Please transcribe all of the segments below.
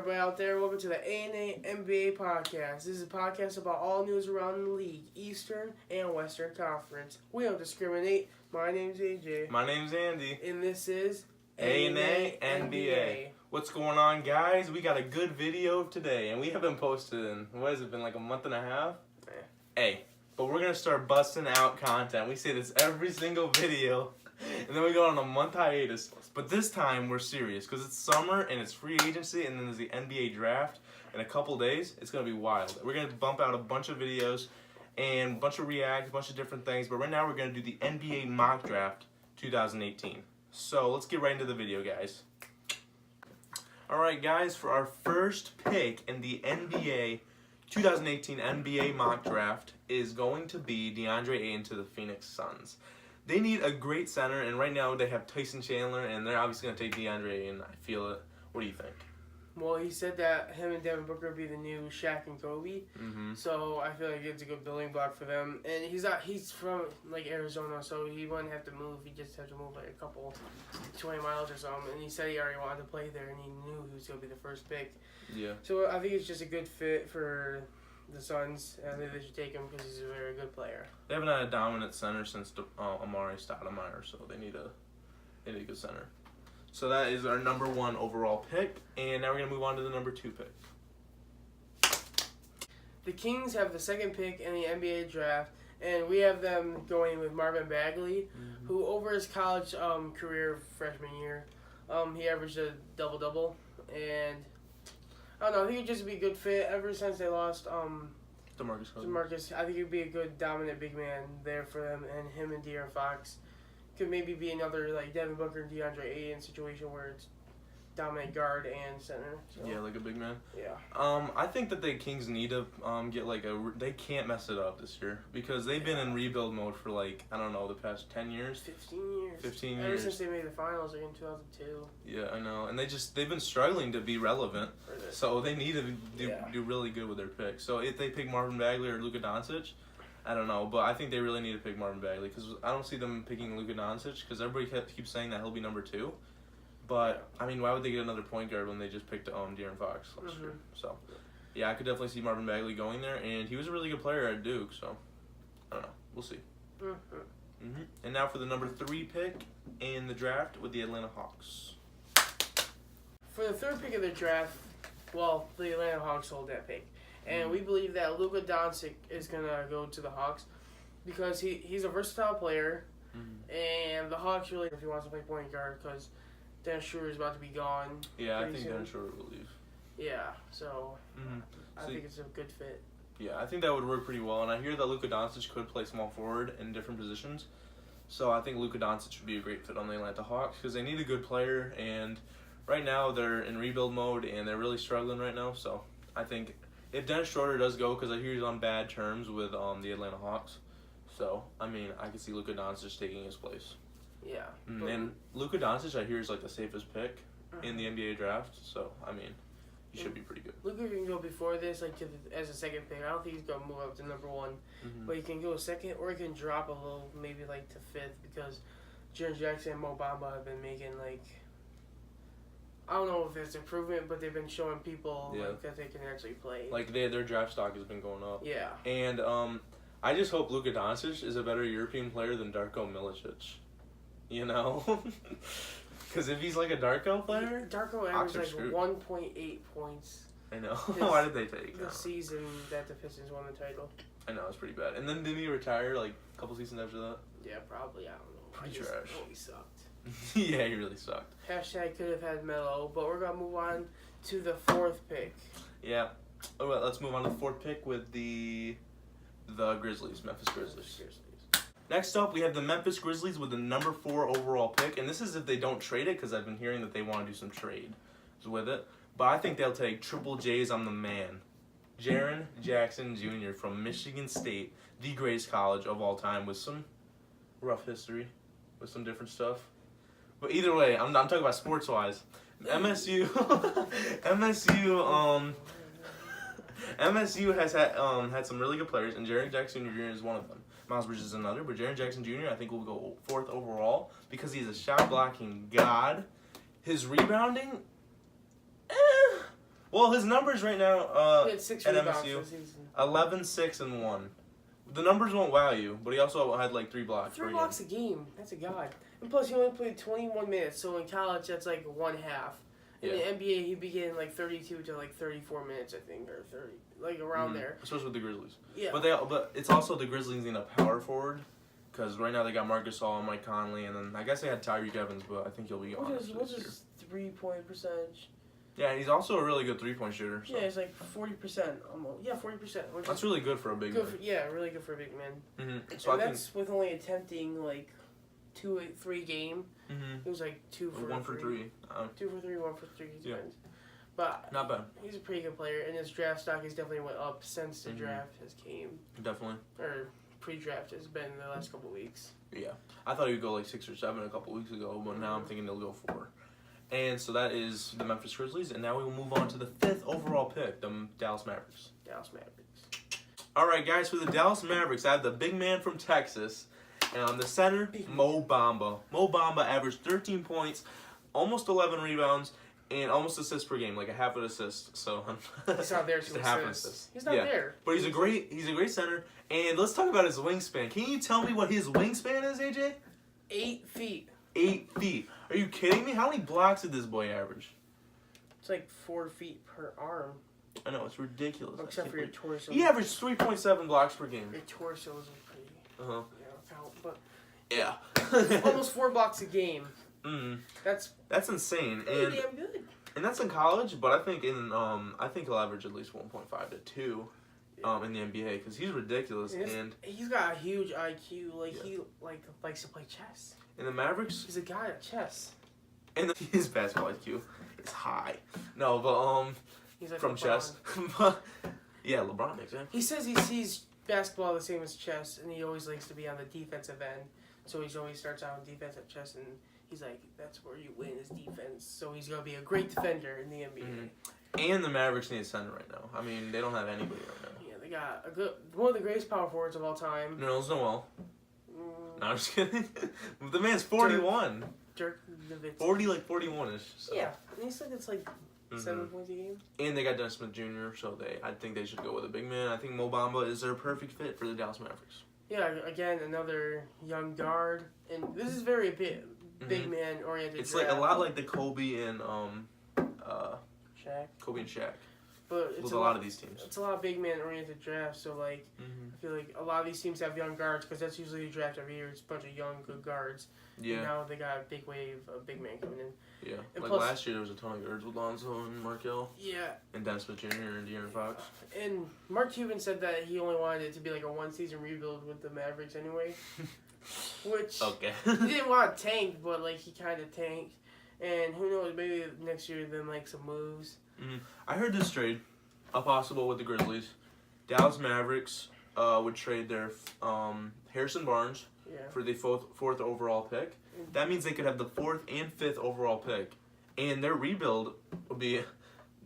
everybody out there? Welcome to the A&A NBA podcast. This is a podcast about all news around the league, Eastern and Western Conference. We don't discriminate. My name's AJ. My name's Andy. And this is A&A NBA. What's going on, guys? We got a good video today, and we haven't posted in, what has it been, like a month and a half? Hey, but we're going to start busting out content. We say this every single video, and then we go on a month hiatus. But this time, we're serious, because it's summer, and it's free agency, and then there's the NBA draft in a couple days. It's going to be wild. We're going to bump out a bunch of videos, and a bunch of reacts, a bunch of different things. But right now, we're going to do the NBA mock draft 2018. So, let's get right into the video, guys. Alright, guys, for our first pick in the NBA 2018 NBA mock draft is going to be DeAndre Ayton to the Phoenix Suns. They need a great center, and right now they have Tyson Chandler, and they're obviously going to take DeAndre Ayton. I feel it. What do you think? Well, he said that him and Devin Booker would be the new Shaq and Kobe. Mm-hmm. So I feel like it's a good building block for them. And he's from like Arizona, so he wouldn't have to move. He just had to move like a couple 20 miles or something. And he said he already wanted to play there, and he knew he was going to be the first pick. Yeah. So I think it's just a good fit for the Suns. I think they should take him because he's a very good player. They haven't had a dominant center since Amari Stoudemire, so they need a good center. So that is our number 1 overall pick, and now we're going to move on to the number 2 pick. The Kings have the second pick in the NBA draft, and we have them going with Marvin Bagley, who over his college career freshman year, he averaged a double-double, and I don't know, I think it'd just be a good fit. Ever since they lost DeMarcus, I think he'd be a good dominant big man there for them, and him and De'Aaron Fox could maybe be another like Devin Booker and DeAndre Ayton situation where it's dominant guard and center. So. Yeah, like a big man. Yeah. I think that the Kings need to get like they can't mess it up this year because they've been in rebuild mode for like, I don't know, the past 10 years. 15 years. 15 years. Ever since they made the finals like in 2002. Yeah, I know. And they've been struggling to be relevant. So they need to do really good with their pick. So if they pick Marvin Bagley or Luka Doncic, I don't know, but I think they really need to pick Marvin Bagley because I don't see them picking Luka Doncic because everybody keeps saying that he'll be number 2. But, I mean, why would they get another point guard when they just picked De'Aaron Fox last year? So, yeah, I could definitely see Marvin Bagley going there, and he was a really good player at Duke, so I don't know. We'll see. And now for the number 3 pick in the draft with the Atlanta Hawks. For the third pick of the draft, well, the Atlanta Hawks hold that pick. And we believe that Luka Doncic is going to go to the Hawks because he's a versatile player. And the Hawks really, if he wants to play point guard, because Dennis Schroeder is about to be gone. Yeah, I think Dennis Schroeder will leave. Yeah, so I think it's a good fit. Yeah, I think that would work pretty well. And I hear that Luka Doncic could play small forward in different positions. So I think Luka Doncic would be a great fit on the Atlanta Hawks because they need a good player. And right now they're in rebuild mode and they're really struggling right now. So I think if Dennis Schroeder does go, because I hear he's on bad terms with the Atlanta Hawks. So, I mean, I could see Luka Doncic taking his place. Yeah. And Luka Doncic, I hear, is like the safest pick in the NBA draft. So, I mean, he should be pretty good. Luka can go before this, like as a second pick. I don't think he's gonna move up to number 1, but he can go second, or he can drop a little, maybe like to 5th, because Jaren Jackson and Mo Bamba have been making like, I don't know if it's improvement, but they've been showing people like, that they can actually play. Like their draft stock has been going up. Yeah. And I just hope Luka Doncic is a better European player than Darko Milicic. You know? Because if he's like a Darko player, Darko averaged like 1.8 points. I know. Why did they take the season that the Pistons won the title? I know, it's pretty bad. And then didn't he retire like a couple seasons after that? Yeah, probably. I don't know. Pretty trash. Oh, he sucked. Yeah, he really sucked. Hashtag could have had Melo, but we're gonna move on to the 4th pick. Yeah. All right, let's move on to the 4th pick with the Grizzlies, Memphis Grizzlies. Next up, we have the Memphis Grizzlies with the number 4 overall pick, and this is if they don't trade it, because I've been hearing that they want to do some trades with it. But I think they'll take Triple J's on the man, Jaren Jackson Jr. from Michigan State, the greatest college of all time, with some rough history, with some different stuff. But either way, I'm talking about sports-wise. MSU has had some really good players, and Jaren Jackson Jr. is one of them. Miles Bridges is another, but Jaren Jackson Jr. I think will go 4th overall because he's a shot blocking god. His rebounding, Well, his numbers right now He had 6 at rebounds MSU, this season. 11, 6, and 1. The numbers won't wow you, but he also had like 3 blocks. 3 blocks a game. That's a god. And plus, he only played 21 minutes. So in college, that's like one half. In the NBA, he'd be getting like 32 to like 34 minutes, I think, or 30, like around there. Especially with the Grizzlies. Yeah. But it's also the Grizzlies need a power forward, because right now they got Marc Gasol and Mike Conley, and then I guess they had Tyreek Evans, but I think he'll be on What's his 3-point percentage? Yeah, and he's also a really good 3-point shooter. So. Yeah, it's like 40% almost. Yeah, 40%. That's really good for a big man. Yeah, really good for a big man. Mm-hmm. So and that's with only attempting like 2-3 game. Mm-hmm. It was like 2 for 1 for 3. 2 for 3, 1 for 3. Yeah. Depends. But not bad. He's a pretty good player, and his draft stock has definitely went up since the draft has came. Definitely. Or pre-draft has been the last couple of weeks. Yeah, I thought he'd go like 6 or 7 a couple weeks ago, but now I'm thinking he'll go 4. And so that is the Memphis Grizzlies, and now we will move on to the 5th overall pick, the Dallas Mavericks. Dallas Mavericks. All right, guys, for the Dallas Mavericks, I have the big man from Texas, and on the center, Mo Bamba. Mo Bamba averaged 13 points, almost 11 rebounds, and almost assists per game, like a half an assist. So he's not there to half an assist. assist. He's not there. But he's a great center. And let's talk about his wingspan. Can you tell me what his wingspan is, AJ? 8 feet. 8 feet. Are you kidding me? How many blocks did this boy average? It's like 4 feet per arm. I know, it's ridiculous. Except for your torso. He averaged 3.7 blocks per game. Your torso is pretty. Uh-huh. But Yeah. almost 4 blocks a game. That's insane. pretty damn good. And that's in college, but I think he'll average at least 1.5 to 2 in the NBA because he's ridiculous. And he's got a huge IQ. Like he likes to play chess. In the Mavericks, he's a guy at chess. And his basketball IQ is high. No, but he's like from LeBron. chess. Yeah, LeBron makes it. He says he sees basketball the same as chess, and he always likes to be on the defensive end. So he always starts out on defense at chess, and he's like, that's where you win is defense. So he's gonna be a great defender in the NBA. Mm-hmm. And the Mavericks need a center right now. I mean, they don't have anybody right now. Yeah, they got one of the greatest power forwards of all time. Nerlens Noel. No, I'm just kidding. The man's 41. Dirk Nowitzki. 41-ish. So. Yeah, and he said it's like 7 points a game. And they got Dennis Smith Jr., so I think they should go with a big man. I think Mo Bamba is their perfect fit for the Dallas Mavericks. Yeah, again, another young guard. And this is very big man-oriented It's draft. like a lot like the Kobe and Shaq. Kobe and Shaq. But it's with a lot of these teams. It's a lot of big man-oriented drafts, so like I feel like a lot of these teams have young guards because that's usually the draft every year. It's a bunch of young, good guards. Yeah. And now they got a big wave of big men coming in. Yeah. And like plus, last year, there was a ton of guards with Lonzo and Markel. Yeah. And Dennis Smith Jr. and De'Aaron Fox. And Mark Cuban said that he only wanted it to be like a one-season rebuild with the Mavericks anyway. Which he didn't want to tank, but like he kind of tanked. And who knows, maybe next year then like some moves. I heard this trade, possible with the Grizzlies. Dallas Mavericks would trade their Harrison Barnes for the fourth overall pick. That means they could have the 4th and 5th overall pick, and their rebuild would be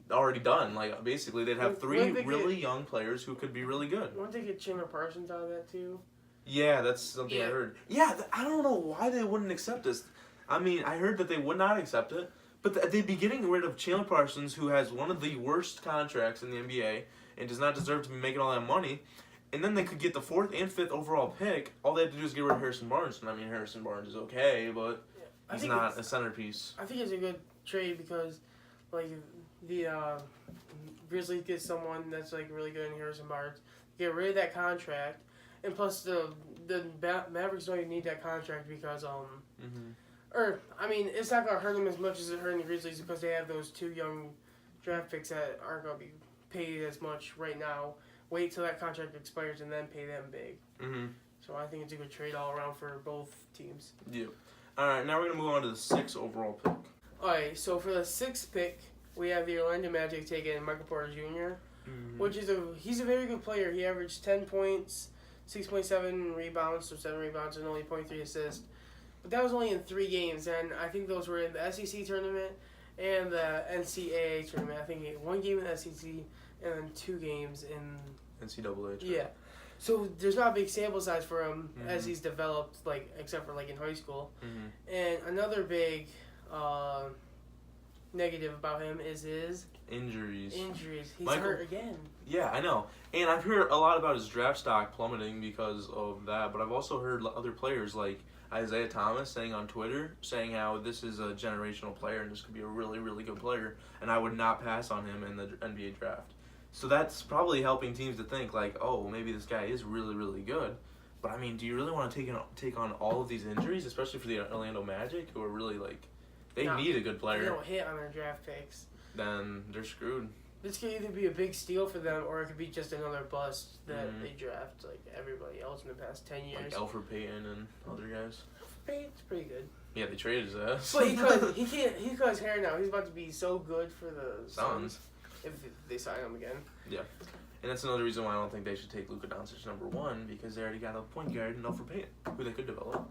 already done. Like basically, they'd have 3 really young players who could be really good. Won't they get Chandler Parsons out of that too? Yeah, that's something I heard. Yeah, I don't know why they wouldn't accept this. I mean, I heard that they would not accept it, but they'd be getting rid of Chandler Parsons, who has one of the worst contracts in the NBA and does not deserve to be making all that money. And then they could get the 4th and 5th overall pick. All they have to do is get rid of Harrison Barnes. And I mean, Harrison Barnes is okay, but he's not a centerpiece. I think it's a good trade because, like, the Grizzlies get someone that's like really good in Harrison Barnes, get rid of that contract, and plus the Mavericks don't even need that contract because or I mean, it's not gonna hurt them as much as it hurt the Grizzlies because they have those 2 young draft picks that aren't gonna be paid as much right now. Wait till that contract expires and then pay them big. So I think it's a good trade all around for both teams. Yeah. All right, now we're gonna move on to the 6th overall pick. All right, so for the 6th pick, we have the Orlando Magic taking Michael Porter Jr., which is he's a very good player. He averaged 10 points, 6.7 rebounds, so 7 rebounds and only 0.3 assists. But that was only in 3 games, and I think those were in the SEC tournament and the NCAA tournament. I think he had 1 game in the SEC and then 2 games in NCAA. Yeah. So there's not a big sample size for him as he's developed, like except for like in high school. And another big negative about him is his injuries. He's hurt again. Yeah, I know. And I've heard a lot about his draft stock plummeting because of that, but I've also heard other players like Isaiah Thomas saying on Twitter, saying how this is a generational player and this could be a really, really good player, and I would not pass on him in the NBA draft. So that's probably helping teams to think like, oh, maybe this guy is really, really good. But I mean, do you really want to take on all of these injuries, especially for the Orlando Magic, who are really like, they need a good player. They don't hit on their draft picks. Then they're screwed. This could either be a big steal for them, or it could be just another bust that they draft like everybody else in the past 10 years. Like Elfrid Payton and other guys. Payton's pretty good. Yeah, they traded his ass. But he cut his hair now. He's about to be so good for the Suns if they sign him again. Yeah. And that's another reason why I don't think they should take Luka Doncic #1, because they already got a point guard in Elfrid Payton, who they could develop.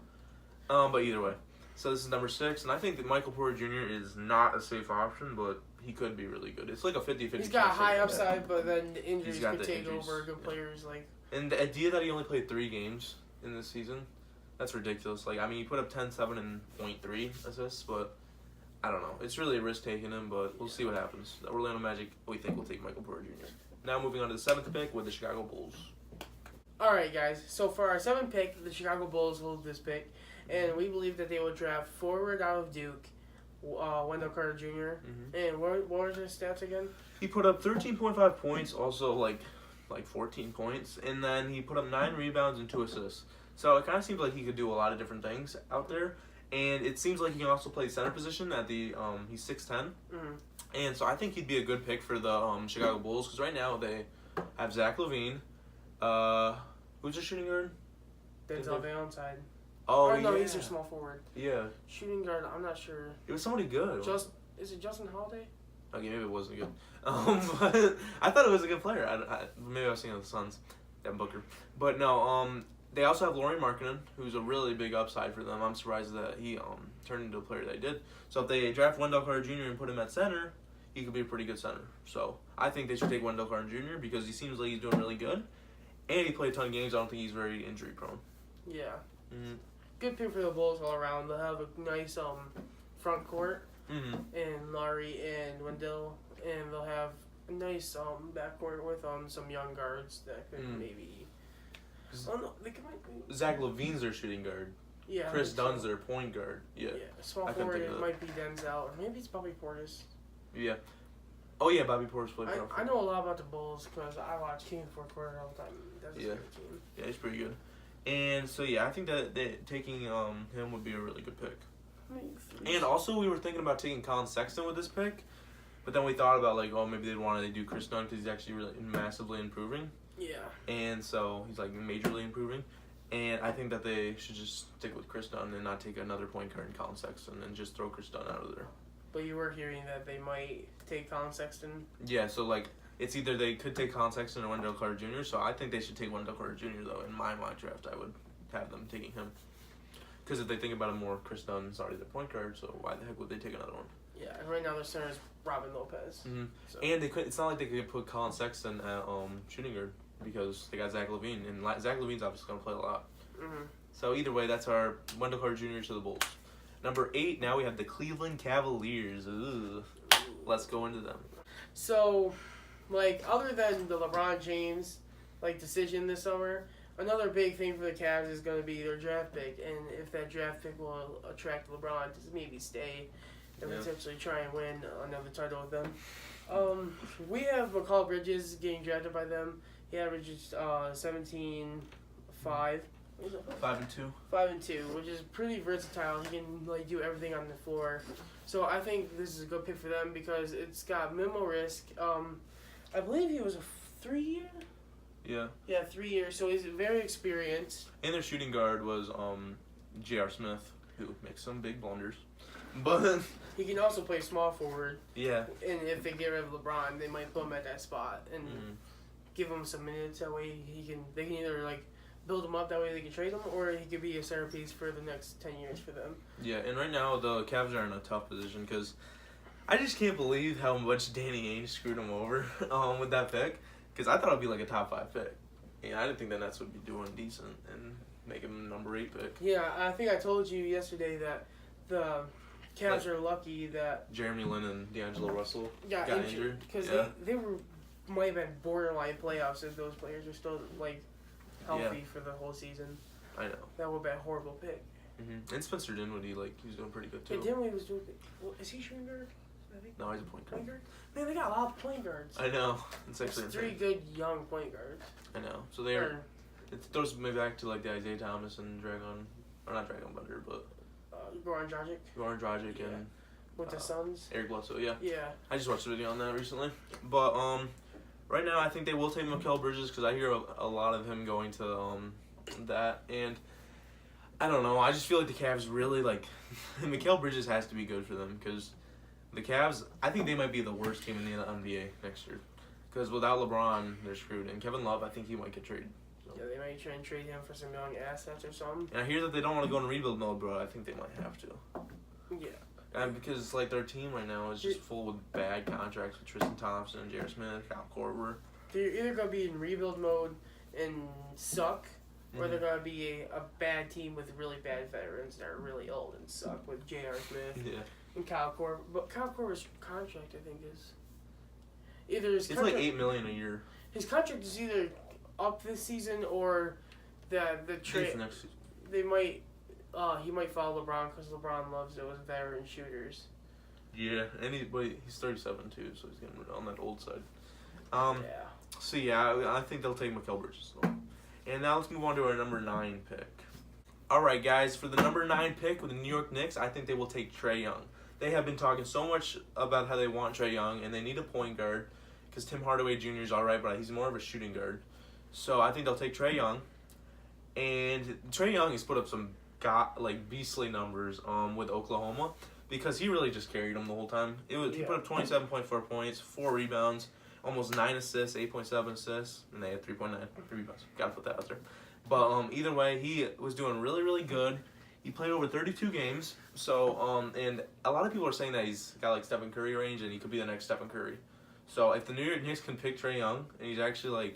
But either way. So this is number 6, and I think that Michael Porter Jr. is not a safe option, but he could be really good. It's like a 50-50. He's got high upside, but then the injuries could take injuries. over good players. Like. And the idea that he only played 3 games in this season, that's ridiculous. Like, I mean, he put up 10, 7, and 0.3 assists, but I don't know. It's really a risk taking him, but we'll see what happens. The Orlando Magic, we think, will take Michael Porter Jr. Now moving on to the 7th pick with the Chicago Bulls. All right, guys. So for our 7th pick, the Chicago Bulls hold this pick, and we believe that they will draft forward out of Duke, Wendell Carter Jr. And what was his stats again? He put up 13.5 points, also like 14 points, and then he put up 9 rebounds and 2 assists. So it kind of seems like he could do a lot of different things out there, and it seems like he can also play center position at the he's 6'10", and so I think he'd be a good pick for the Chicago Bulls, because right now they have Zach LaVine, who's their shooting guard? Denzel Valentine. Oh, no, yeah. He's their small forward. Yeah. Shooting guard, I'm not sure. It was somebody good. Is it Justin Holiday? Okay, maybe it wasn't good. But I thought it was a good player. Maybe I was thinking of the Suns, Devin Booker. But no, they also have Lauri Markkanen, who's a really big upside for them. I'm surprised that he turned into a player that he did. So if they draft Wendell Carter Jr. and put him at center, he could be a pretty good center. So I think they should take Wendell Carter Jr. because he seems like he's doing really good. And he played a ton of games. I don't think he's very injury prone. Yeah. Good pick for the Bulls all around. They'll have a nice front court and Laurie and Wendell, and they'll have a nice backcourt with some young guards that could maybe. Oh no, they might be. Zach LaVine's their shooting guard. Yeah. Chris Dunn's their point guard. Yeah. Small forward. It might be Denzel, or maybe it's Bobby Portis. Yeah. Oh yeah, Bobby Portis played. I know a lot about the Bulls because I watch King Fourth Quarter all the time. That's a great team. Yeah, he's pretty good. And so yeah, I think that taking him would be a really good pick. And also we were thinking about taking Colin Sexton with this pick, but then we thought about like, maybe they'd want to do Chris Dunn because he's actually really massively improving. Yeah. And so he's like majorly improving, and I think that they should just stick with Chris Dunn and not take another point guard in Colin Sexton and just throw Chris Dunn out of there. But you were hearing that they might take Colin Sexton. Yeah. So like. It's either they could take Colin Sexton or Wendell Carter Jr., so I think they should take Wendell Carter Jr., though. In my mock draft, I would have them taking him. Because if they think about it more, Chris Dunn's already their point guard, so why the heck would they take another one? Yeah, and right now their center is Robin Lopez. So. And it's not like they could put Colin Sexton at shooting guard, because they got Zach LaVine, and Zach LaVine's obviously going to play a lot. So either way, that's our Wendell Carter Jr. to the Bulls. Number 8, now we have the Cleveland Cavaliers. Ooh. Let's go into them. So... other than the LeBron James, decision this summer, another big thing for the Cavs is going to be their draft pick, and if that draft pick will attract LeBron to maybe stay and potentially try and win another title with them. We have McCall Bridges getting drafted by them. He averages 17-5. 5-2. 5-2, which is pretty versatile. He can do everything on the floor. So I think this is a good pick for them because it's got minimal risk. I believe he was a 3-year. Yeah. Yeah, 3 years. So he's very experienced. And their shooting guard was J.R. Smith, who makes some big blunders, but he can also play small forward. Yeah. And if they get rid of LeBron, they might put him at that spot and give him some minutes. That way they can either build him up. That way they can trade him, or he could be a centerpiece for the next 10 years for them. Yeah, and right now the Cavs are in a tough position because I just can't believe how much Danny Ainge screwed him over with that pick. Because I thought it would be a top 5 pick. And I didn't think the Nets would be doing decent and make him number 8 pick. Yeah, I think I told you yesterday that the Cavs are lucky that Jeremy Lin and D'Angelo Russell got injured because they might have been borderline playoffs if those players were still like healthy for the whole season. I know. That would have been a horrible pick. Mm-hmm. And Spencer Dinwiddie, he's doing pretty good too. Yeah, Dinwiddie was doing. Well, is he shooting guard? I think. No, he's a point guard. Man, they got a lot of point guards. I know. It's actually There's 3 good young point guards. I know. So they're. It throws me back to like the Isaiah Thomas and not Dragon Bender, but Goran Dragic. Goran Dragic and with the Suns. Eric Bledsoe, yeah. Yeah. I just watched a video on that recently, but right now I think they will take Mikal Bridges because I hear a lot of him going to that, and I don't know. I just feel like the Cavs really Mikal Bridges has to be good for them because the Cavs, I think they might be the worst team in the NBA next year because without LeBron they're screwed, and Kevin Love I think he might get traded. Yeah, they might try and trade him for some young assets or something. And I hear that they don't want to go in rebuild mode, but I think they might have to. Yeah. And because their team right now is just full with bad contracts with Tristan Thompson, J.R. Smith, Kyle Korver. They're either gonna be in rebuild mode and suck, or they're gonna be a bad team with really bad veterans that are really old and suck with J.R. Smith and Kyle Korver. But Kyle Korver's contract, I think, is either it's like $8 million a year. His contract is either up this season or the trade. Next season. They might. He might follow LeBron because LeBron loves those veteran shooters. Yeah, and he's 37 too, so he's getting on that old side. Yeah. So yeah, I think they'll take Mikal Bridges though. And now let's move on to our number 9 pick. All right, guys, for the number 9 pick with the New York Knicks, I think they will take Trae Young. They have been talking so much about how they want Trae Young, and they need a point guard because Tim Hardaway Jr. is all right, but he's more of a shooting guard. So I think they'll take Trae Young, and Trae Young has put up some beastly numbers with Oklahoma because he really just carried them the whole time. He put up 27.4 points, 4 rebounds, almost 9 assists, 8.7 assists, and they had 3.9 rebounds. Gotta put that out there. But either way, he was doing really, really good. He played over 32 games. So and a lot of people are saying that he's got Stephen Curry range and he could be the next Stephen Curry. So if the New York Knicks can pick Trae Young and he's actually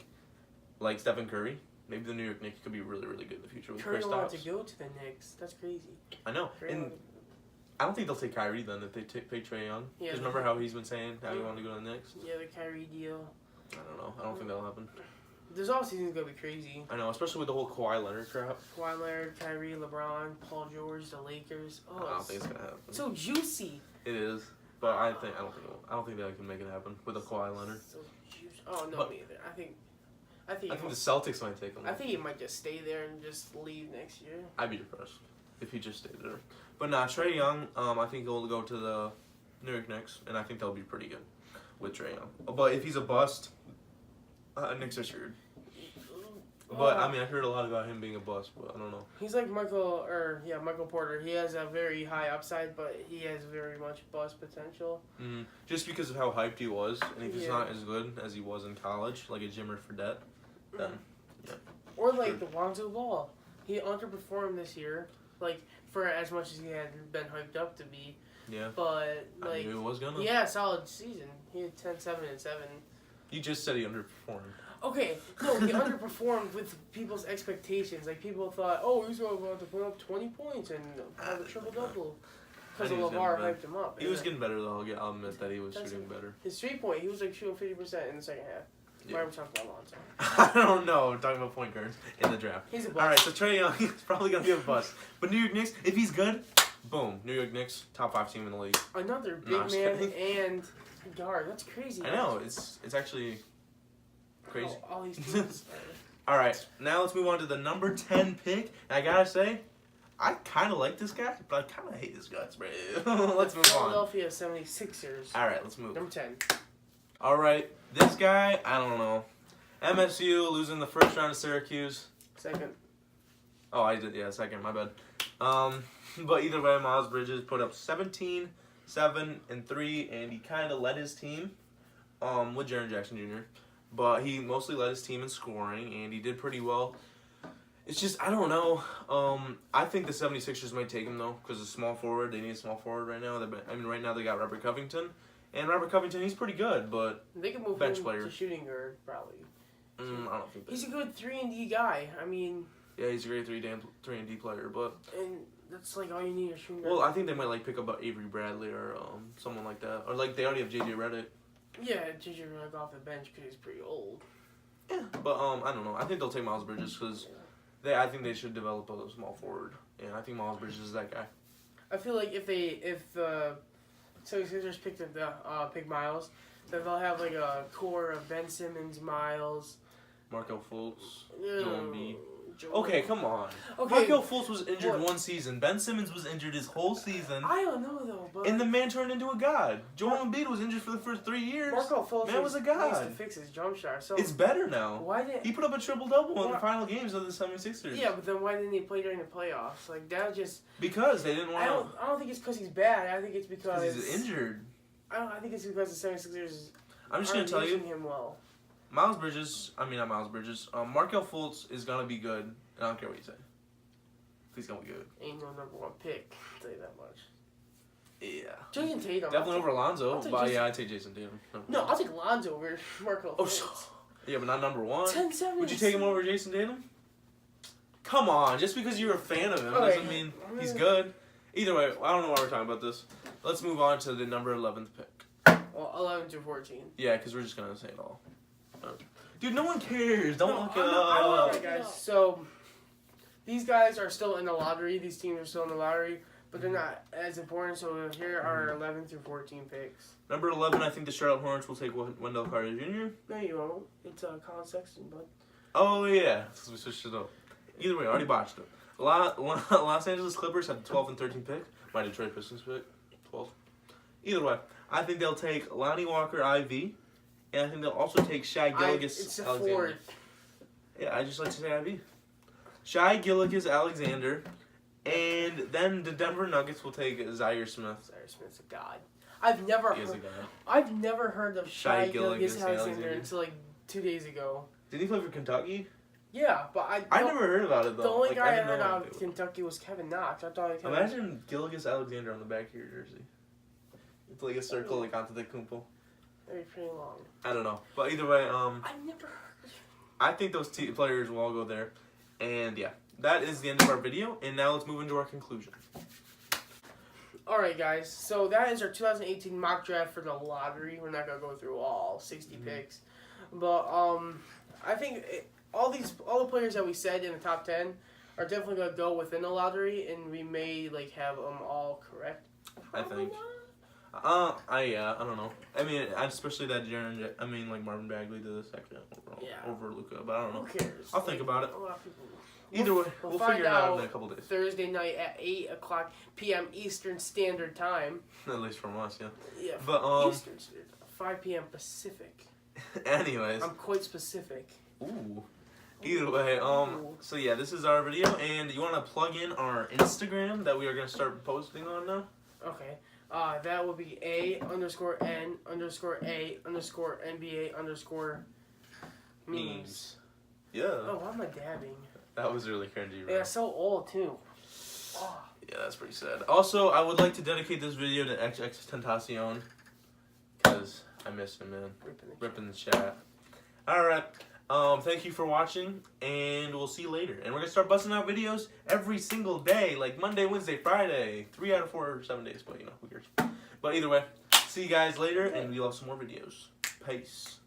like Stephen Curry, maybe the New York Knicks could be really, really good in the future with Kristaps. Curry wanted to go to the Knicks. That's crazy. I know. And I don't think they'll take Kyrie then if they pick Trae Young. Because remember how he's been saying how he wanted to go to the Knicks? Yeah, the Kyrie deal. I don't know. I don't think that'll happen. This offseason's going to be crazy. I know, especially with the whole Kawhi Leonard crap. Kawhi Leonard, Kyrie, LeBron, Paul George, the Lakers. Oh, I don't think it's going to happen. So juicy. It is. But I don't think they can make it happen with a Kawhi Leonard. So juicy. Oh, no, me either. I think the Celtics might take him. I think he might just stay there and just leave next year. I'd be depressed if he just stayed there. But nah, Trae Young, I think he'll go to the New York Knicks, and I think they'll be pretty good with Trae Young. But if he's a bust, Knicks are screwed. But I heard a lot about him being a bust, but I don't know. He's like Michael Porter. He has a very high upside, but he has very much bust potential. Mm-hmm. Just because of how hyped he was, and if he's not as good as he was in college, like a Jimmer Fredette, then Or like the Lonzo Ball. He underperformed this year, for as much as he had been hyped up to be. Yeah. But I knew it was gonna. He had a solid season. He had 10, 7, and 7. You just said he underperformed. Okay, no, he underperformed with people's expectations. People thought, oh, he's about to put up 20 points and have a triple-double. Because LeVar hyped him up. He was getting better, though. I'll admit that he was shooting better. His 3-point, he was shooting 50% in the second half. Yeah. Why are we talking about Lonzo? I don't know. We're talking about point guards in the draft. He's a bust. All right, so Trae Young is probably going to be a bust. But New York Knicks, if he's good, boom. New York Knicks, top 5 team in the league. Another big man and guard. That's crazy. I know. It's actually crazy. Oh, all these teams. All right, now let's move on to the number 10 pick. And I got to say, I kind of like this guy, but I kind of hate his guts, bro. Let's move on. Philadelphia 76ers. All right, let's move. Number 10. All right, this guy, I don't know. MSU losing the first round to Syracuse. Second. Oh, I did, second, my bad. But either way, Miles Bridges put up 17, 7, and 3, and he kind of led his team with Jaren Jackson Jr., but he mostly led his team in scoring, and he did pretty well. It's just, I don't know. I think the 76ers might take him, though, because a small forward. They need a small forward right now. Right now they got Robert Covington. And Robert Covington, he's pretty good, but they can move bench him player. to shooting guard, probably. I don't think he's a good 3-and-D guy. Yeah, he's a great 3-and-D player, but... And That's like all you need is shooting. Well, I think they might like pick up Avery Bradley or someone like that, or like they already have JJ Redick. Yeah, JJ Redick off the bench because he's pretty old. Yeah, but I don't know. I think they'll take Miles Bridges because I think they should develop a small forward, and I think Miles Bridges is that guy. I feel like if the 76ers pick Miles, then they'll have like a core of Ben Simmons, Miles, Markelle Fultz, Joel Embiid. Joel. Okay, come on. Okay. Markelle Fultz was injured one season. Ben Simmons was injured his whole season. I don't know though, but And the man turned into a god. Joel Embiid was injured for the first 3 years. Markelle Fultz Man was a needs god. to fix his jump shot. So It's better now. why did He put up a triple-double in the Why- final games of the 76ers. Yeah, but then why didn't he play during the playoffs? Like that just Because they didn't I want don't think it's because he's bad. I think it's to. because Because he's injured. I think it's because the 76ers I'm just going aren't to tell you, using him well. not Miles Bridges. Markelle Fultz is going to be good. And I don't care what you say. He's going to be good. Ain't no #1 pick. I'll tell you that much. Yeah. Jason Tatum. Definitely over Lonzo. I'll take But Jason- yeah, I'd take Jason Tatum. No, I'll take Lonzo over Markelle Oh, Fultz. yeah, but not #1. 10-7. Would you take him over Jason Tatum? Come on, just because you're a fan of him Okay. doesn't mean he's good. Either way, I don't know why we're talking about this. Let's move on to the number 11th pick. Well, 11 to 14. Yeah, because we're just going to say it all. Dude, no one cares. Don't look it I up. don't know, guys. So, these guys are still in the lottery. These teams are still in the lottery, but they're not as important. So, here are 11 through 14 picks. Number 11, I think the Charlotte Hornets will take Wendell Carter Jr. No, you won't. It's Colin Sexton, bud. Oh, yeah. We switched it up. Either way, I already botched it. Los Angeles Clippers had the 12 and 13 pick. My Detroit Pistons pick, 12. Either way, I think they'll take Lonnie Walker IV, and I think they'll also take Shai It's Gilgeous the Alexander. fourth. Yeah, I just like to say IV. Shai Gilgeous Alexander, and then the Denver Nuggets will take Zaire Smith. Zaire Smith's a god. I've never He is a heard. guy. I've never heard of Shai Shai Gilgeous Alexander Alexander. until like 2 days ago. Did he play for Kentucky? Yeah, but I never heard about it though. The only Like, guy I didn't heard know out anything. of Kentucky was Kevin Knox. I thought Kevin Imagine Gilgeous Alexander on the back of your jersey. It's like a circle like onto the Kumpo. That'd be pretty long. I don't know, but either way, I've never heard. I think those players will all go there, and yeah, that is the end of our video. And now let's move into our conclusion. Alright, guys. So that is our 2018 mock draft for the lottery. We're not gonna go through all 60 picks, but I think all the players that we said in the top 10 are definitely gonna go within the lottery, and we may like have them all correct. I think. I don't know. I mean, especially that like Marvin Bagley did the second overall over Luka, but I don't know. Who cares? I'll think about it. A lot of people. Either way, we'll figure it out in a couple days. Thursday night at 8:00 p.m. Eastern Standard Time. At least from us, yeah. Yeah, But Eastern Standard, 5 p.m. Pacific. anyways. I'm quite specific. Ooh. Either way, so yeah, this is our video, and you want to plug in our Instagram that we are going to start posting on now? Okay. That will be A_N_NBA_memes. Yeah. Oh, why am I dabbing? That was really cringy, bro. Yeah, so old too. Oh. Yeah, that's pretty sad. Also, I would like to dedicate this video to XX Tentacion, because I miss him, man. Ripping the chat. Alright, thank you for watching, and we'll see you later. And we're going to start busting out videos every single day, like Monday, Wednesday, Friday. 3 out of 4 or 7 days, but you know, who cares. But either way, see you guys later, and we'll have some more videos. Peace.